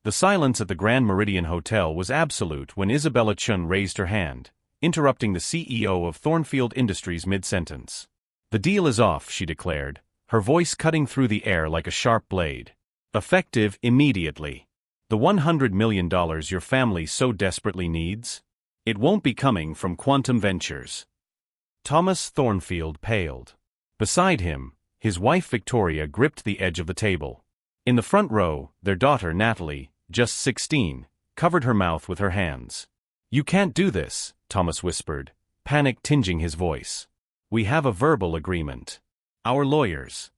The silence at the Grand Meridian Hotel was absolute when Isabella Chun raised her hand, interrupting the CEO of Thornfield Industries mid-sentence. "The deal is off," she declared, her voice cutting through the air like a sharp blade. "Effective immediately. The $100 million your family so desperately needs? It won't be coming from Quantum Ventures." Thomas Thornfield paled. Beside him, his wife Victoria gripped the edge of the table. In the front row, their daughter Natalie, just 16, covered her mouth with her hands. "You can't do this," Thomas whispered, panic tinging his voice. "We have a verbal agreement. Our lawyers."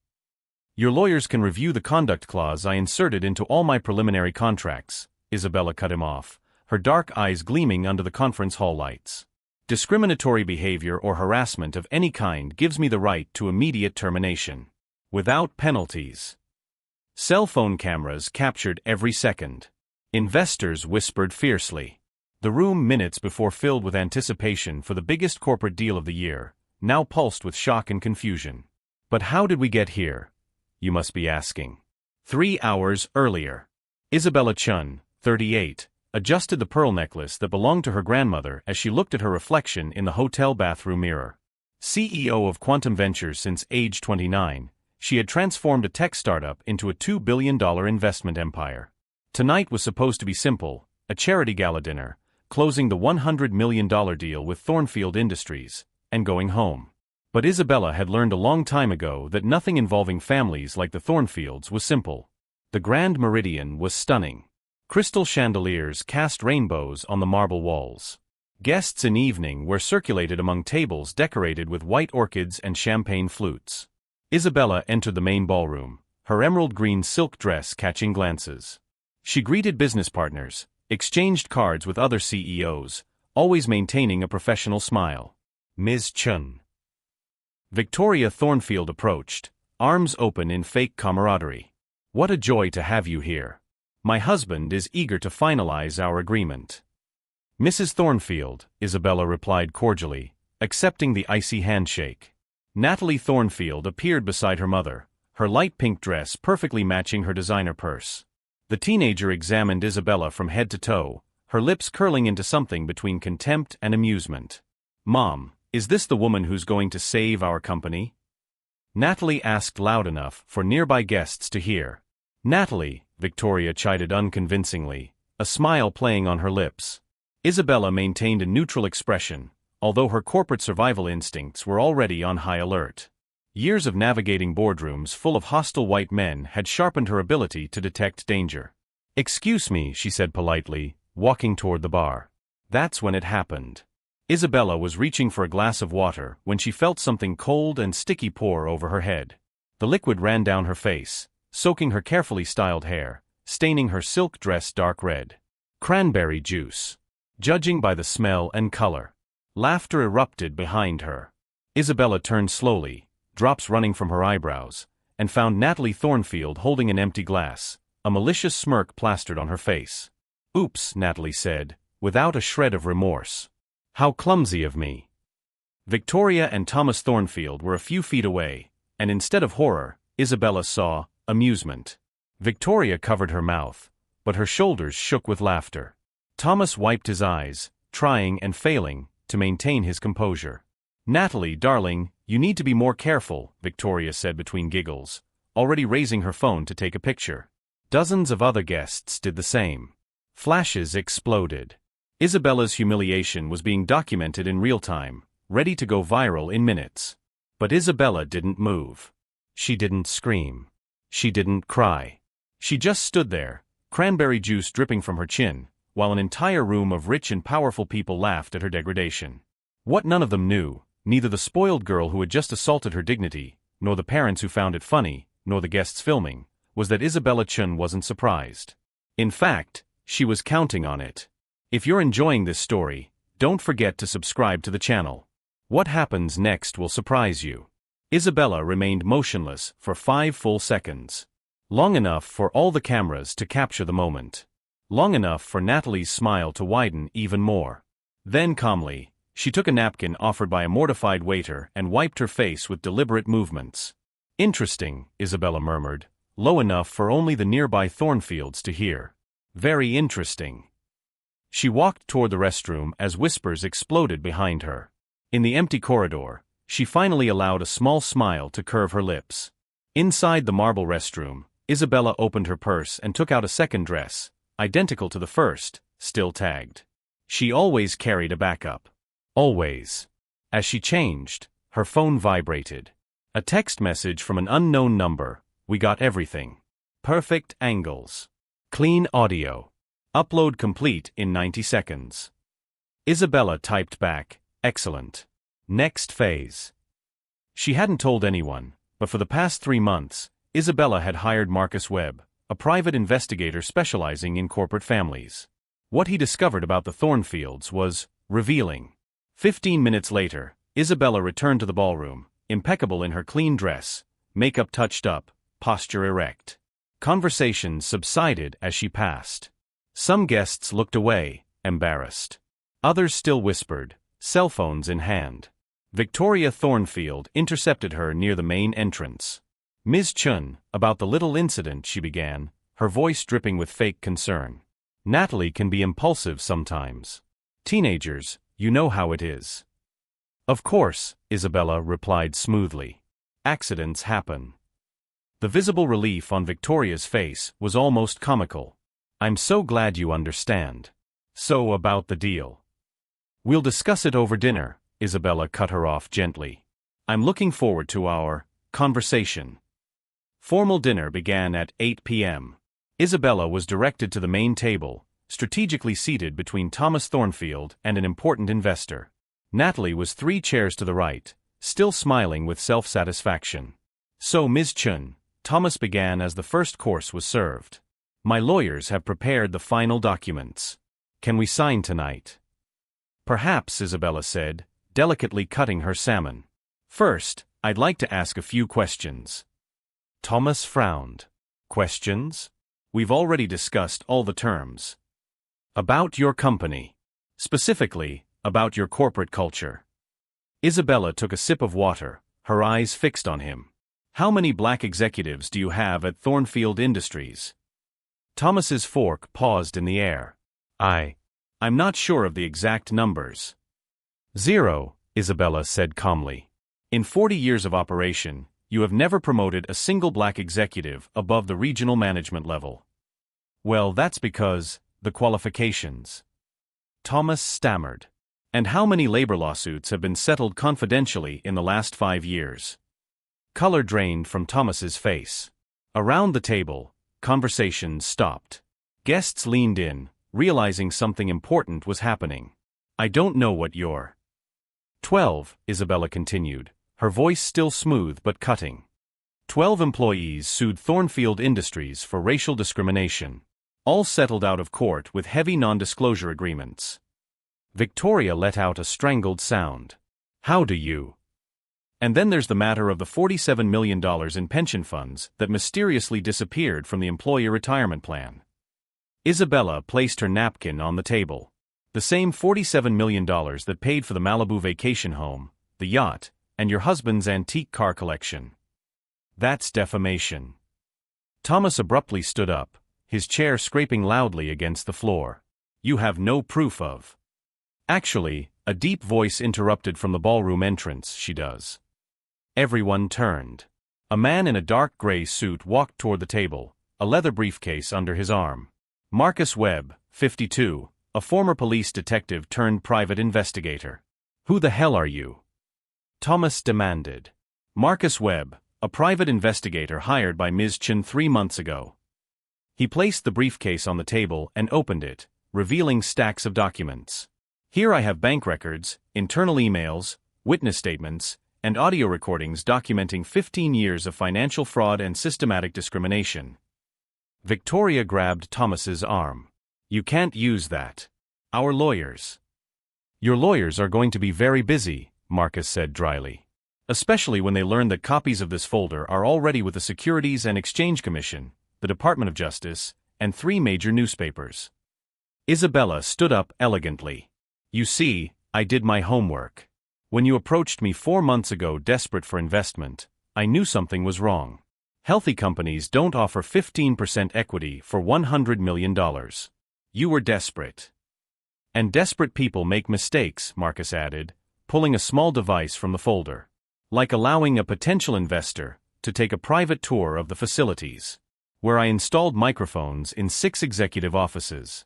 "Your lawyers can review the conduct clause I inserted into all my preliminary contracts," Isabella cut him off, her dark eyes gleaming under the conference hall lights. "Discriminatory behavior or harassment of any kind gives me the right to immediate termination. Without penalties." Cell phone cameras captured every second. Investors whispered fiercely. The room, minutes before filled with anticipation for the biggest corporate deal of the year, now pulsed with shock and confusion. "But how did we get here?" you must be asking. 3 hours earlier. Isabella Chun, 38, adjusted the pearl necklace that belonged to her grandmother as she looked at her reflection in the hotel bathroom mirror. CEO of Quantum Ventures since age 29, she had transformed a tech startup into a $2 billion investment empire. Tonight was supposed to be simple, a charity gala dinner, closing the $100 million deal with Thornfield Industries, and going home. But Isabella had learned a long time ago that nothing involving families like the Thornfields was simple. The Grand Meridian was stunning. Crystal chandeliers cast rainbows on the marble walls. Guests in evening wear circulated among tables decorated with white orchids and champagne flutes. Isabella entered the main ballroom, her emerald green silk dress catching glances. She greeted business partners, exchanged cards with other CEOs, always maintaining a professional smile. "Ms. Chun." Victoria Thornfield approached, arms open in fake camaraderie. "What a joy to have you here. My husband is eager to finalize our agreement." "Mrs. Thornfield," Isabella replied cordially, accepting the icy handshake. Natalie Thornfield appeared beside her mother, her light pink dress perfectly matching her designer purse. The teenager examined Isabella from head to toe, her lips curling into something between contempt and amusement. "Mom, is this the woman who's going to save our company?" Natalie asked loud enough for nearby guests to hear. "Natalie," Victoria chided unconvincingly, a smile playing on her lips. Isabella maintained a neutral expression, although her corporate survival instincts were already on high alert. Years of navigating boardrooms full of hostile white men had sharpened her ability to detect danger. "Excuse me," she said politely, walking toward the bar. That's when it happened. Isabella was reaching for a glass of water when she felt something cold and sticky pour over her head. The liquid ran down her face, soaking her carefully styled hair, staining her silk dress dark red. Cranberry juice. Judging by the smell and color. Laughter erupted behind her. Isabella turned slowly, drops running from her eyebrows, and found Natalie Thornfield holding an empty glass, a malicious smirk plastered on her face. "Oops," Natalie said, without a shred of remorse. "How clumsy of me." Victoria and Thomas Thornfield were a few feet away, and instead of horror, Isabella saw amusement. Victoria covered her mouth, but her shoulders shook with laughter. Thomas wiped his eyes, trying and failing to maintain his composure. "Natalie, darling, you need to be more careful," Victoria said between giggles, already raising her phone to take a picture. Dozens of other guests did the same. Flashes exploded. Isabella's humiliation was being documented in real time, ready to go viral in minutes. But Isabella didn't move. She didn't scream. She didn't cry. She just stood there, cranberry juice dripping from her chin, while an entire room of rich and powerful people laughed at her degradation. What none of them knew, neither the spoiled girl who had just assaulted her dignity, nor the parents who found it funny, nor the guests filming, was that Isabella Chun wasn't surprised. In fact, she was counting on it. If you're enjoying this story, don't forget to subscribe to the channel. What happens next will surprise you. Isabella remained motionless for 5 full seconds. Long enough for all the cameras to capture the moment. Long enough for Natalie's smile to widen even more. Then calmly, she took a napkin offered by a mortified waiter and wiped her face with deliberate movements. "Interesting," Isabella murmured, low enough for only the nearby Thornfields to hear. Very interesting. She walked toward the restroom as whispers exploded behind her. In the empty corridor, she finally allowed a small smile to curve her lips. Inside the marble restroom, Isabella opened her purse and took out a second dress, identical to the first, still tagged. She always carried a backup. Always. As she changed, her phone vibrated. A text message from an unknown number. We got everything. Perfect angles. Clean audio. Upload complete in 90 seconds. Isabella typed back, excellent. Next phase. She hadn't told anyone, but for the past 3 months, Isabella had hired Marcus Webb, a private investigator specializing in corporate families. What he discovered about the Thornfields was revealing. 15 minutes later, Isabella returned to the ballroom, impeccable in her clean dress, makeup touched up, posture erect. Conversations subsided as she passed. Some guests looked away, embarrassed. Others still whispered, cell phones in hand. Victoria Thornfield intercepted her near the main entrance. Ms. Chun, about the little incident, she began, her voice dripping with fake concern. Natalie can be impulsive sometimes. Teenagers, you know how it is. Of course, Isabella replied smoothly. Accidents happen. The visible relief on Victoria's face was almost comical. I'm so glad you understand. So about the deal. We'll discuss it over dinner, Isabella cut her off gently. I'm looking forward to our conversation. Formal dinner began at 8 p.m. Isabella was directed to the main table, strategically seated between Thomas Thornfield and an important investor. Natalie was 3 chairs to the right, still smiling with self-satisfaction. So Ms. Chun, Thomas began as the first course was served. My lawyers have prepared the final documents. Can we sign tonight? Perhaps, Isabella said, delicately cutting her salmon. First, I'd like to ask a few questions. Thomas frowned. Questions? We've already discussed all the terms. About your company. Specifically, about your corporate culture. Isabella took a sip of water, her eyes fixed on him. How many black executives do you have at Thornfield Industries? Thomas's fork paused in the air. I'm not sure of the exact numbers. 0, Isabella said calmly. In 40 years of operation, you have never promoted a single black executive above the regional management level. Well, that's because, the qualifications. Thomas stammered. And how many labor lawsuits have been settled confidentially in the last 5 years? Color drained from Thomas's face. Around the table, conversations stopped. Guests leaned in, realizing something important was happening. I don't know what you're. 12, Isabella continued, her voice still smooth but cutting. 12 employees sued Thornfield Industries for racial discrimination. All settled out of court with heavy non-disclosure agreements. Victoria let out a strangled sound. How do you? And then there's the matter of the $47 million in pension funds that mysteriously disappeared from the employee retirement plan. Isabella placed her napkin on the table. The same $47 million that paid for the Malibu vacation home, the yacht, and your husband's antique car collection. That's defamation. Thomas abruptly stood up, his chair scraping loudly against the floor. You have no proof of. Actually, a deep voice interrupted from the ballroom entrance. She does. Everyone turned. A man in a dark gray suit walked toward the table, a leather briefcase under his arm. Marcus Webb, 52, a former police detective turned private investigator. Who the hell are you? Thomas demanded. Marcus Webb, a private investigator hired by Ms. Chun 3 months ago. He placed the briefcase on the table and opened it, revealing stacks of documents. Here I have bank records, internal emails, witness statements, and audio recordings documenting 15 years of financial fraud and systematic discrimination. Victoria grabbed Thomas's arm. You can't use that. Our lawyers. Your lawyers are going to be very busy, Marcus said dryly. Especially when they learn that copies of this folder are already with the Securities and Exchange Commission, the Department of Justice, and 3 major newspapers. Isabella stood up elegantly. You see, I did my homework. When you approached me 4 months ago desperate for investment, I knew something was wrong. Healthy companies don't offer 15% equity for $100 million. You were desperate. And desperate people make mistakes, Marcus added, pulling a small device from the folder. Like allowing a potential investor to take a private tour of the facilities, where I installed microphones in 6 executive offices.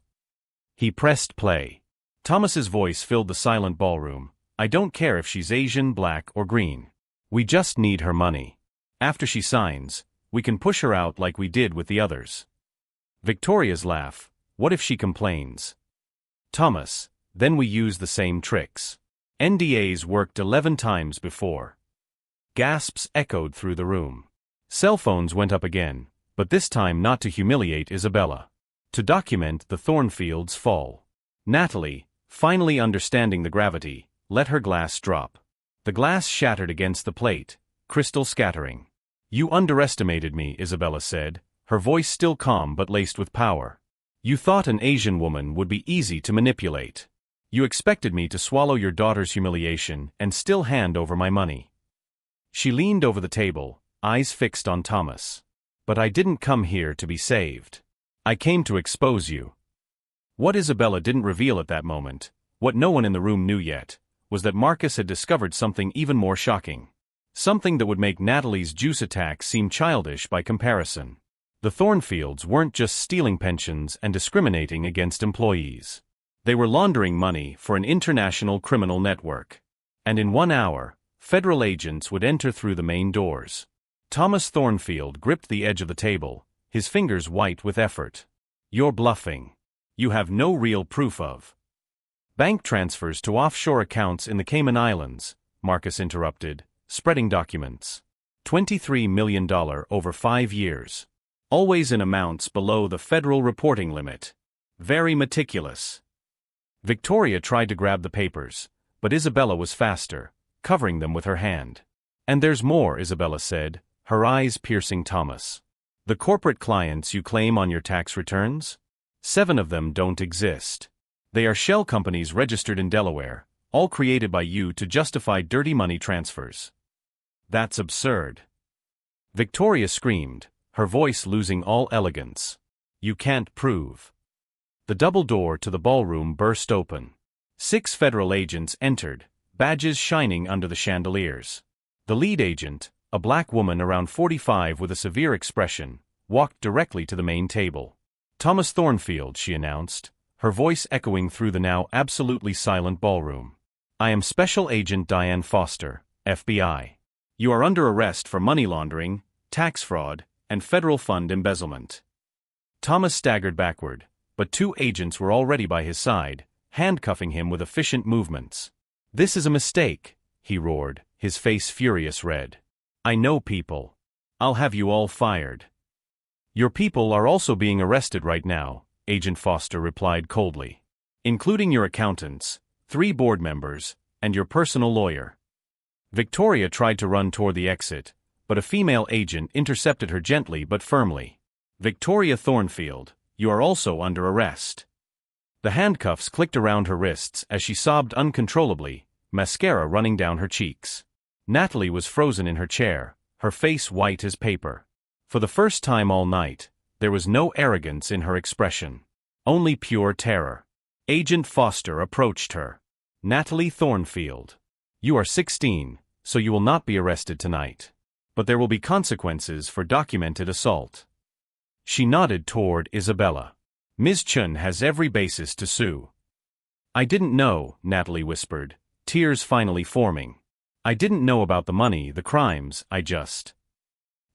He pressed play. Thomas's voice filled the silent ballroom. I don't care if she's Asian, black, or green. We just need her money. After she signs, we can push her out like we did with the others. Victoria's laugh. What if she complains? Thomas, then we use the same tricks. NDAs worked 11 times before. Gasps echoed through the room. Cell phones went up again, but this time not to humiliate Isabella. To document the Thornfield's fall. Natalie, finally understanding the gravity, let her glass drop. The glass shattered against the plate, crystal scattering. You underestimated me, Isabella said, her voice still calm but laced with power. You thought an Asian woman would be easy to manipulate. You expected me to swallow your daughter's humiliation and still hand over my money. She leaned over the table, eyes fixed on Thomas. But I didn't come here to be saved. I came to expose you. What Isabella didn't reveal at that moment, what no one in the room knew yet, was that Marcus had discovered something even more shocking. Something that would make Natalie's juice attack seem childish by comparison. The Thornfields weren't just stealing pensions and discriminating against employees. They were laundering money for an international criminal network. And in 1 hour, federal agents would enter through the main doors. Thomas Thornfield gripped the edge of the table, his fingers white with effort. You're bluffing. You have no real proof of. Bank transfers to offshore accounts in the Cayman Islands, Marcus interrupted, spreading documents. $23 million over 5 years. Always in amounts below the federal reporting limit. Very meticulous. Victoria tried to grab the papers, but Isabella was faster, covering them with her hand. And there's more, Isabella said, her eyes piercing Thomas. The corporate clients you claim on your tax returns? 7 of them don't exist. They are shell companies registered in Delaware, all created by you to justify dirty money transfers. That's absurd. Victoria screamed, her voice losing all elegance. You can't prove. The double door to the ballroom burst open. 6 federal agents entered, badges shining under the chandeliers. The lead agent, a black woman around 45 with a severe expression, walked directly to the main table. Thomas Thornfield, she announced, her voice echoing through the now absolutely silent ballroom. I am Special Agent Diane Foster, FBI. You are under arrest for money laundering, tax fraud, and federal fund embezzlement. Thomas staggered backward, but 2 agents were already by his side, handcuffing him with efficient movements. This is a mistake, he roared, his face furious red. I know people. I'll have you all fired. Your people are also being arrested right now, Agent Foster replied coldly. Including your accountants, 3 board members, and your personal lawyer. Victoria tried to run toward the exit, but a female agent intercepted her gently but firmly. Victoria Thornfield, you are also under arrest. The handcuffs clicked around her wrists as she sobbed uncontrollably, mascara running down her cheeks. Natalie was frozen in her chair, her face white as paper. For the first time all night, there was no arrogance in her expression. Only pure terror. Agent Foster approached her. Natalie Thornfield. You are 16, so you will not be arrested tonight. But there will be consequences for documented assault. She nodded toward Isabella. Ms. Chun has every basis to sue. I didn't know, Natalie whispered, tears finally forming. I didn't know about the money, the crimes,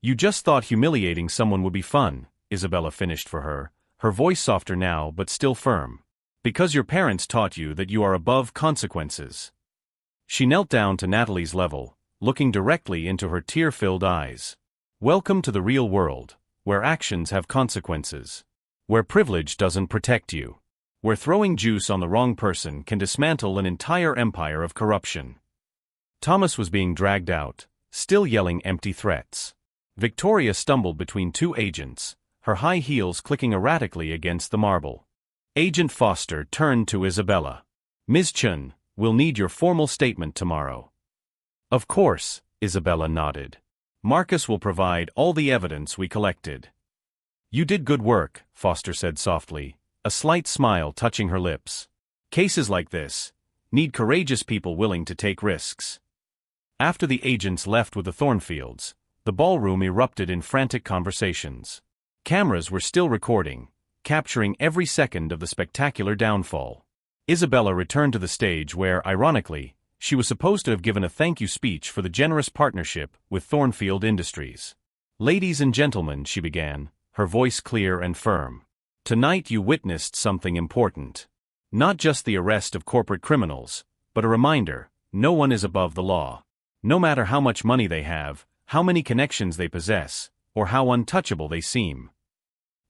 You just thought humiliating someone would be fun, Isabella finished for her, her voice softer now but still firm. Because your parents taught you that you are above consequences. She knelt down to Natalie's level, looking directly into her tear-filled eyes. Welcome to the real world, where actions have consequences. Where privilege doesn't protect you. Where throwing juice on the wrong person can dismantle an entire empire of corruption. Thomas was being dragged out, still yelling empty threats. Victoria stumbled between 2 agents, her high heels clicking erratically against the marble. Agent Foster turned to Isabella. Ms. Chun, we'll need your formal statement tomorrow. Of course, Isabella nodded. Marcus will provide all the evidence we collected. You did good work, Foster said softly, a slight smile touching her lips. Cases like this need courageous people willing to take risks. After the agents left with the Thornfields, the ballroom erupted in frantic conversations. Cameras were still recording, capturing every second of the spectacular downfall. Isabella returned to the stage where, ironically, she was supposed to have given a thank you speech for the generous partnership with Thornfield Industries. Ladies and gentlemen, she began, her voice clear and firm. Tonight you witnessed something important. Not just the arrest of corporate criminals, but a reminder, no one is above the law. No matter how much money they have, how many connections they possess, or how untouchable they seem.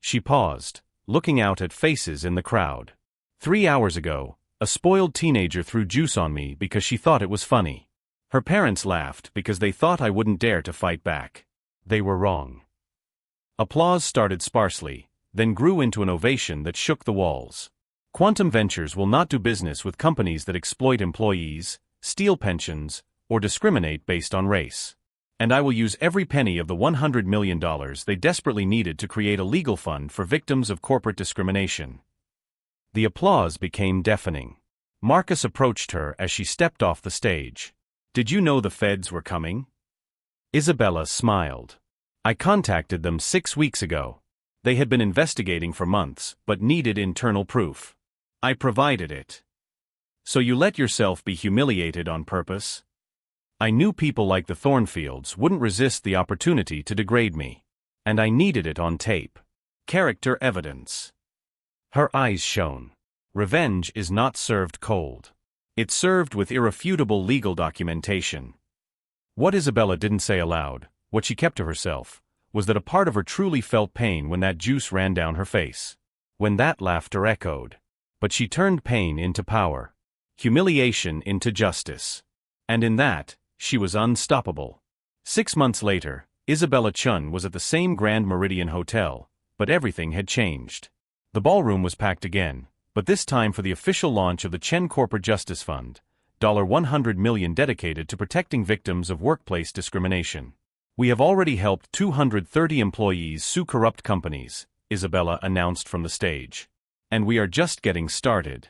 She paused, looking out at faces in the crowd. 3 hours ago, a spoiled teenager threw juice on me because she thought it was funny. Her parents laughed because they thought I wouldn't dare to fight back. They were wrong. Applause started sparsely, then grew into an ovation that shook the walls. Quantum Ventures will not do business with companies that exploit employees, steal pensions, or discriminate based on race. And I will use every penny of the $100 million they desperately needed to create a legal fund for victims of corporate discrimination. The applause became deafening. Marcus approached her as she stepped off the stage. Did you know the feds were coming? Isabella smiled. I contacted them 6 weeks ago. They had been investigating for months, but needed internal proof. I provided it. So you let yourself be humiliated on purpose? I knew people like the Thornfields wouldn't resist the opportunity to degrade me. And I needed it on tape. Character evidence. Her eyes shone. Revenge is not served cold. It's served with irrefutable legal documentation. What Isabella didn't say aloud, what she kept to herself, was that a part of her truly felt pain when that juice ran down her face. When that laughter echoed. But she turned pain into power. Humiliation into justice. And in that, she was unstoppable. 6 months later, Isabella Chun was at the same Grand Meridian Hotel, but everything had changed. The ballroom was packed again, but this time for the official launch of the Chen Corporate Justice Fund, $100 million dedicated to protecting victims of workplace discrimination. We have already helped 230 employees sue corrupt companies, Isabella announced from the stage. And we are just getting started.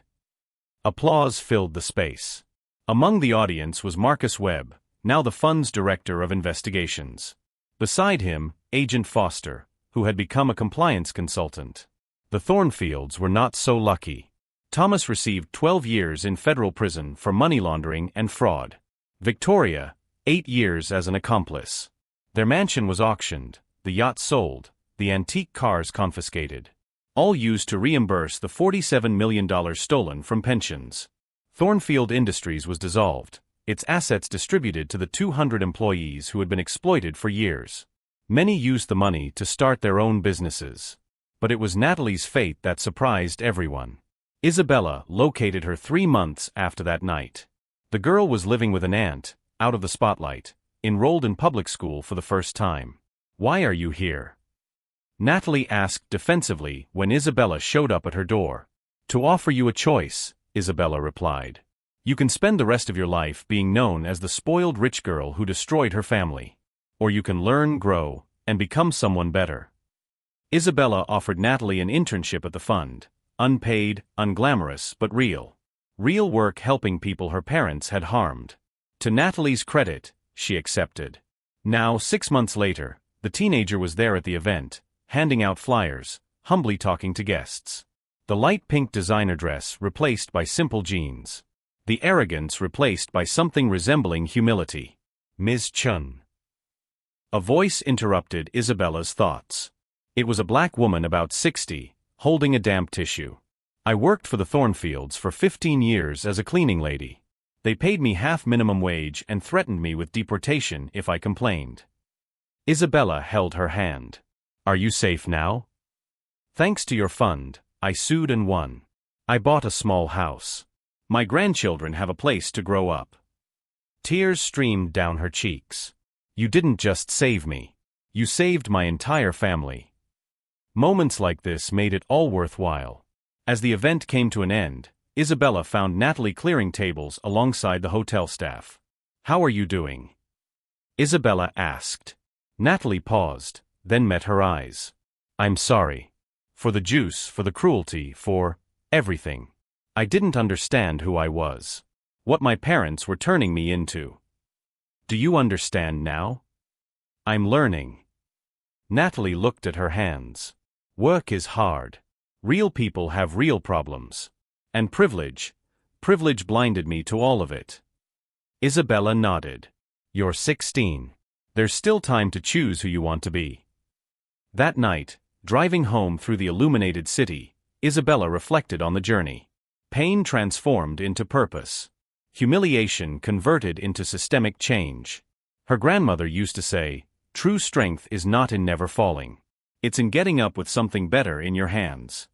Applause filled the space. Among the audience was Marcus Webb, now the fund's director of investigations. Beside him, Agent Foster, who had become a compliance consultant. The Thornfields were not so lucky. Thomas received 12 years in federal prison for money laundering and fraud. Victoria, 8 years as an accomplice. Their mansion was auctioned, the yacht sold, the antique cars confiscated. All used to reimburse the $47 million stolen from pensions. Thornfield Industries was dissolved, its assets distributed to the 200 employees who had been exploited for years. Many used the money to start their own businesses. But it was Natalie's fate that surprised everyone. Isabella located her 3 months after that night. The girl was living with an aunt, out of the spotlight, enrolled in public school for the first time. Why are you here? Natalie asked defensively when Isabella showed up at her door. To offer you a choice, Isabella replied. You can spend the rest of your life being known as the spoiled rich girl who destroyed her family. Or you can learn, grow, and become someone better. Isabella offered Natalie an internship at the fund, unpaid, unglamorous, but real. Real work helping people her parents had harmed. To Natalie's credit, she accepted. Now, 6 months later, the teenager was there at the event, handing out flyers, humbly talking to guests. The light pink designer dress replaced by simple jeans. The arrogance replaced by something resembling humility. Ms. Chun. A voice interrupted Isabella's thoughts. It was a black woman about 60, holding a damp tissue. I worked for the Thornfields for 15 years as a cleaning lady. They paid me half minimum wage and threatened me with deportation if I complained. Isabella held her hand. Are you safe now? Thanks to your fund, I sued and won. I bought a small house. My grandchildren have a place to grow up. Tears streamed down her cheeks. You didn't just save me. You saved my entire family. Moments like this made it all worthwhile. As the event came to an end, Isabella found Natalie clearing tables alongside the hotel staff. How are you doing? Isabella asked. Natalie paused, then met her eyes. I'm sorry. For the juice, for the cruelty, for everything. I didn't understand who I was. What my parents were turning me into. Do you understand now? I'm learning. Natalie looked at her hands. Work is hard. Real people have real problems. And privilege blinded me to all of it. Isabella nodded. You're 16. There's still time to choose who you want to be. That night, driving home through the illuminated city, Isabella reflected on the journey. Pain transformed into purpose. Humiliation converted into systemic change. Her grandmother used to say, true strength is not in never falling. It's in getting up with something better in your hands.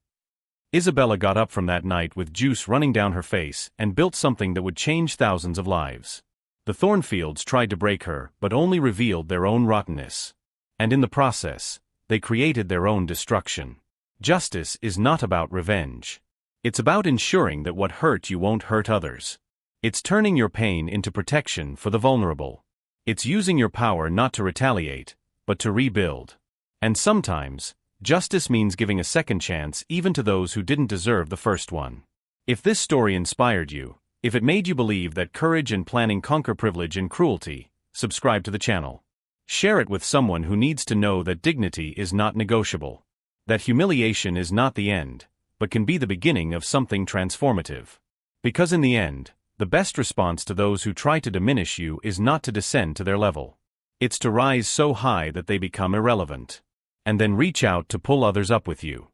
Isabella got up from that night with juice running down her face and built something that would change thousands of lives. The Thornfields tried to break her, but only revealed their own rottenness. And in the process, they created their own destruction. Justice is not about revenge. It's about ensuring that what hurt you won't hurt others. It's turning your pain into protection for the vulnerable. It's using your power not to retaliate, but to rebuild. And sometimes, justice means giving a second chance even to those who didn't deserve the first one. If this story inspired you, if it made you believe that courage and planning conquer privilege and cruelty, subscribe to the channel. Share it with someone who needs to know that dignity is not negotiable. That humiliation is not the end, but can be the beginning of something transformative. Because in the end, the best response to those who try to diminish you is not to descend to their level. It's to rise so high that they become irrelevant. And then reach out to pull others up with you.